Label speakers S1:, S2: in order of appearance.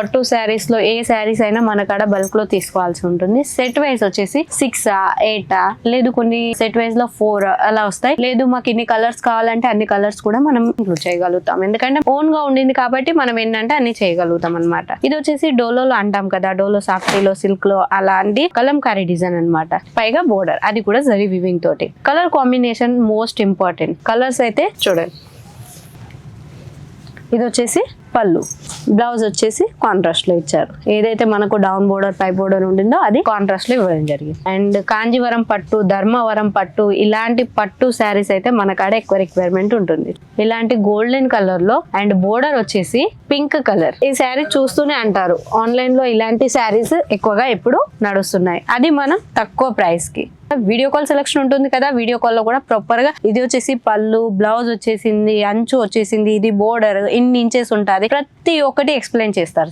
S1: పట్టు శారీస్ లో ఏ శారీస్ అయినా మన కాడ బల్క్ లో తీసుకోవాల్సి ఉంటుంది. సెట్ వైజ్ వచ్చేసి 6 8 లేదు కొన్ని సెట్ వైజ్ లో 4 అలా వస్తాయి. లేదు మాకు ఇన్ని కలర్స్ కావాలంటే అన్ని కలర్స్ కూడా మనం ఇంక్లూడ్ చేయగలుగుతాం. ఎందుకంటే ఓన్ గా ఉండింది కాబట్టి మనం ఏంటంటే అన్ని చేయగలుగుతాం అన్నమాట. ఇది వచ్చేసి డోలోలో అంటాం కదా, డోలో సాఫ్టీలో సిల్క్ లో అలాంటి కలంకారీ డిజైన్ అన్నమాట. పైగా బోర్డర్ అది కూడా జరీ వివింగ్ తోటి. Colour combination most important. Colours అయితే చూడండి. ఇది వచ్చేసి పళ్ళు, బ్లౌజ్ వచ్చేసి కాంట్రాస్ట్ లో ఇచ్చారు. ఏదైతే మనకు డౌన్ బోర్డర్ పై బోర్డర్ ఉండిందో అది కాంట్రాస్ట్ లో ఇవ్వడం జరిగింది. అండ్ కాంజీవరం పట్టు, ధర్మవరం పట్టు ఇలాంటి పట్టు శారీస్ అయితే మన కాడ ఎక్కువ రిక్వైర్మెంట్ ఉంటుంది. ఇలాంటి గోల్డెన్ కలర్ లో అండ్ బోర్డర్ వచ్చేసి పింక్ కలర్. ఈ శారీ చూస్తూనే అంటారు ఆన్లైన్ లో ఇలాంటి శారీస్ ఎక్కువగా ఎప్పుడు నడుస్తున్నాయి. అది మనం తక్కువ ప్రైస్ కి. వీడియో కాల్ సెలెక్షన్ ఉంటుంది కదా, వీడియో కాల్ లో కూడా ప్రాపర్ గా ఇది వచ్చేసి పళ్ళు, బ్లౌజ్ వచ్చేసింది, అంచు వచ్చేసింది, ఇది బోర్డర్ ఇన్ని ఇంచెస్ ఉంటుంది, ప్రతి ఒక్కటి ఎక్స్ప్లెయిన్ చేస్తారు.